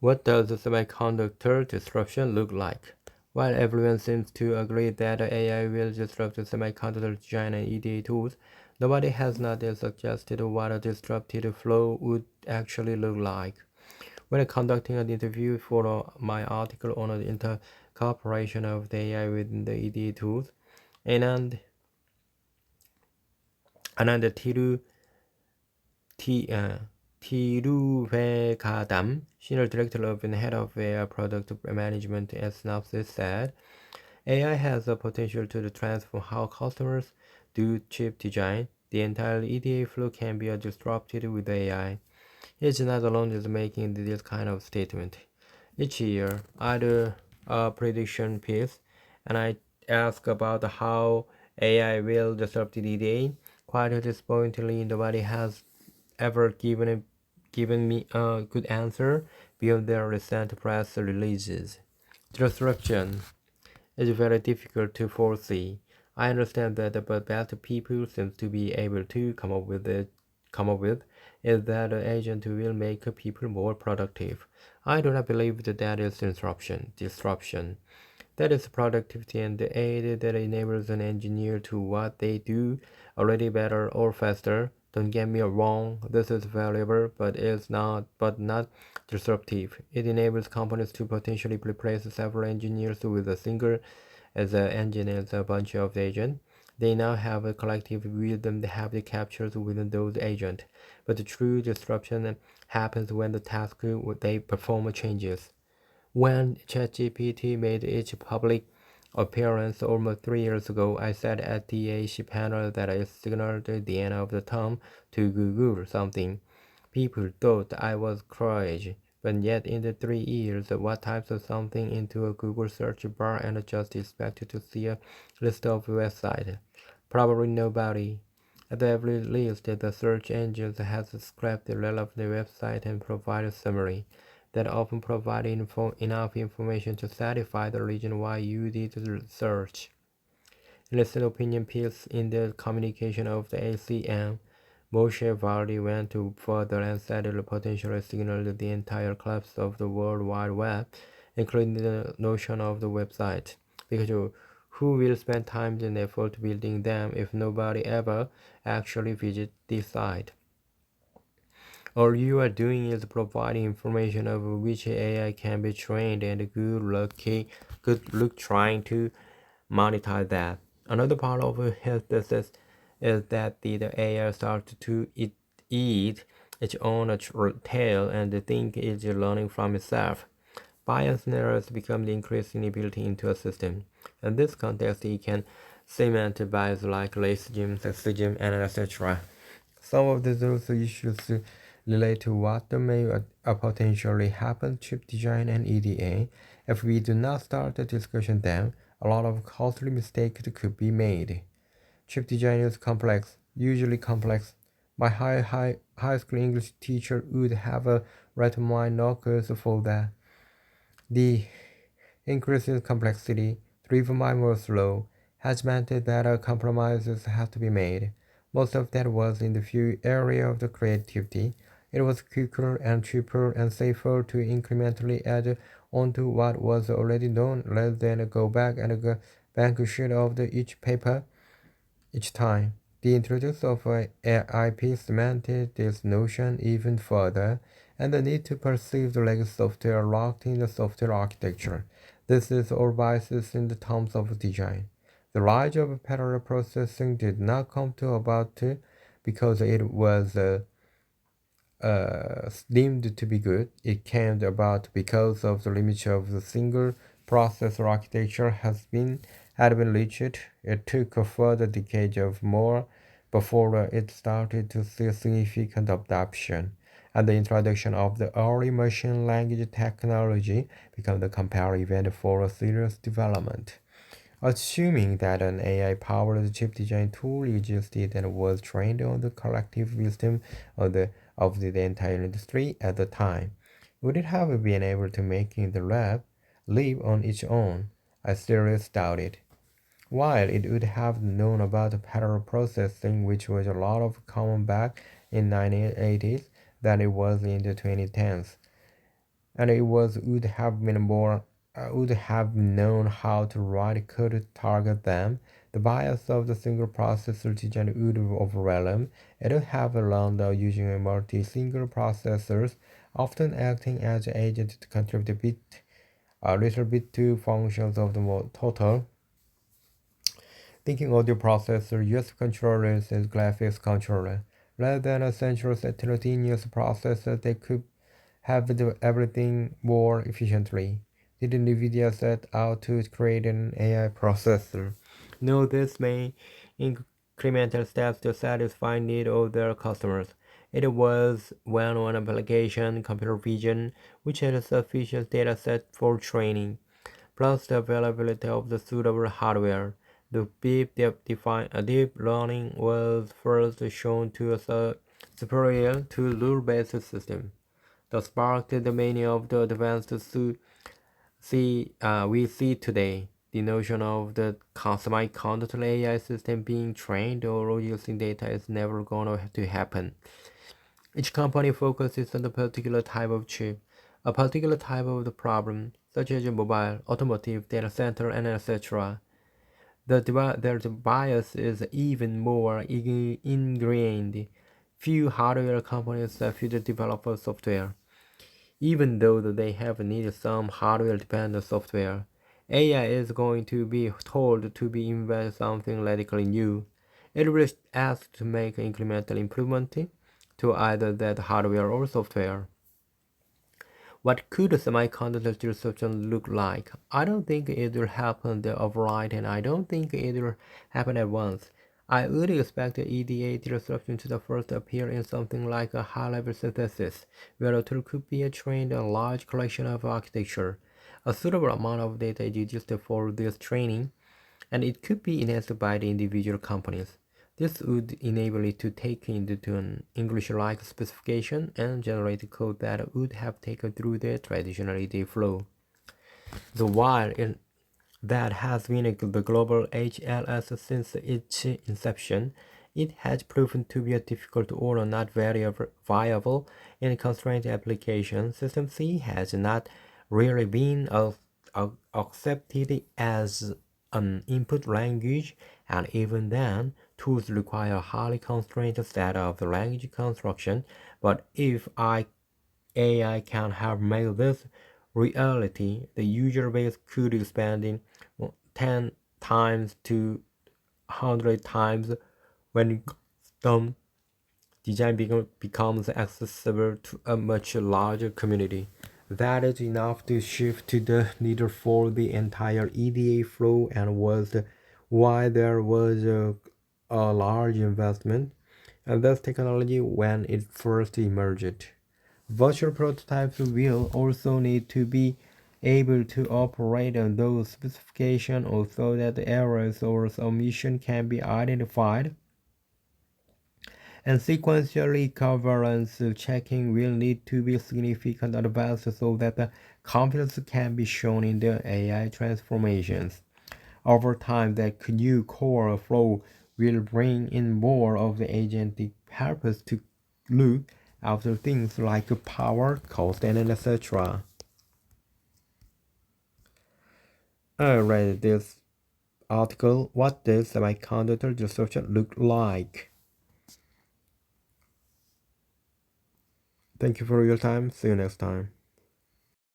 What does the semiconductor disruption look like? While everyone seems to agree that AI will disrupt the semiconductor design and EDA tools, nobody has not yet suggested what a disrupted flow would actually look like. When conducting an interview for my article on the incorporation of the AI within the EDA tools, Anand, Anand T, uh, Tiruvekadam, Senior Director of and Head of AI Product Management at Synopsys, said, AI has the potential to transform how customers do chip design. The entire EDA flow can be disrupted with AI. He's not alone in making this kind of statement. Each year, I do a prediction piece, and I ask about how AI will disrupt the EDA. Quite disappointingly, nobody has ever given me a good answer beyond their recent press releases. Disruption is very difficult to foresee. I understand that, but best people seem to be able to come up with is that the agent will make people more productive. I do not believe that is disruption. Disruption. That is productivity and the aid that enables an engineer to what they do already better or faster. Don't get me wrong, this is valuable, but not disruptive. It enables companies to potentially replace several engineers with a single as an engine as a bunch of agents. They now have a collective wisdom they have captured within those agents. But the true disruption happens when the task they perform changes. When ChatGPT made its public appearance almost 3 years ago, I said at the AC panel that I signaled the end of the term to Google something. People thought I was crazy, but yet in the 3 years, what types of something into a Google search bar and just expected to see a list of websites? Probably nobody. At the very least, the search engines has scraped the relevant website and provide a summary that often provide enough information to satisfy the reason why you did the search. In a second opinion piece in the communication of the ACM, Moshe Vardi went to further and said it potentially signaled the entire collapse of the World Wide Web, including the notion of the website. Because who will spend time and effort building them if nobody ever actually visits the site? All you are doing is providing information of which AI can be trained, and good luck trying to monetize that. Another part of his thesis is that the AI starts to eat its own tail and think it's learning from itself. Bias and errors become increasingly built into a system. In this context, it can cement bias like racism, sexism, and etc. Some of those issues relate to what may potentially happen chip design and EDA. If we do not start the discussion then, a lot of costly mistakes could be made. Chip design is complex, usually complex. My high school English teacher would have read my knockers for that. The increasing complexity, driven by Moore's law, has meant that compromises have to be made. Most of that was in the few area of the creativity. It was quicker and cheaper and safer to incrementally add onto what was already known rather than go back and bank sheet of each paper each time. The introduction of IP cemented this notion even further, and the need to perceive the legacy software locked in the software architecture. This is all biases in the terms of design. The rise of parallel processing did not come to about because it was deemed to be good. It came about because of the limits of the single processor architecture had been reached. It took a further decade of more before it started to see significant adoption, and the introduction of the early machine language technology became the comparative event for a serious development. Assuming that an AI-powered chip design tool existed and was trained on the collective wisdom of the entire industry at the time, would it have been able to make the lab live on its own? I seriously doubt it. While it would have known about parallel processing, which was a lot of common back in 1980s than it was in the 2010s, and it was would have known how to write code to target them. The bias of the single processor design would overwhelm. It would have learned using a multi-single processors, often acting as agent to contribute a little bit to functions of the total. Thinking audio processor, USB controllers as graphics controller, rather than a central heterogeneous processor that could have everything more efficiently. Did NVIDIA set out to create an AI processor? No, this may incremental steps to satisfy need of their customers. It was well-known application, computer vision, which had a sufficient data set for training, plus the availability of the suitable hardware. The deep learning was first shown to be superior to rule-based systems that sparked the many of the advanced we see today. The notion of the semiconductor AI system being trained or using data is never going to happen. Each company focuses on a particular type of chip, a particular type of the problem, such as mobile, automotive, data center, and etc. Their bias is even more ingrained. Few hardware companies few develop software, even though they have needed some hardware-dependent software. AI is going to be told to be invent something radically new. It will ask to make incremental improvement to either that hardware or software. What could a semiconductor disruption look like? I don't think it will happen overnight, and I don't think it will happen at once. I would expect the EDA disruption to first appear in something like a high-level synthesis, where a tool could be trained on a large collection of architecture. A suitable amount of data is used for this training, and it could be enhanced by the individual companies. This would enable it to take into an English-like specification and generate code that would have taken through the traditional EDA flow. The while that has been the global HLS since its inception, it has proven to be a difficult or not very viable in constrained applications. System C has not really been accepted as an input language, and even then, tools require a highly constrained set of language construction. But if AI can have made this reality, the user base could expand in 10 times to 100 times when custom design becomes accessible to a much larger community. That is enough to shift to the leader for the entire EDA flow, and was why there was a large investment in this technology when it first emerged. Virtual prototypes will also need to be able to operate on those specifications so that errors or omissions can be identified, and sequentially equivalence checking will need to be significantly advanced so that the confidence can be shown in the AI transformations. Over time, that new core flow will bring in more of the agentic purpose to look after things like power, cost, and etc. I read this article. What does semiconductor disruption look like? Thank you for your time. See you next time.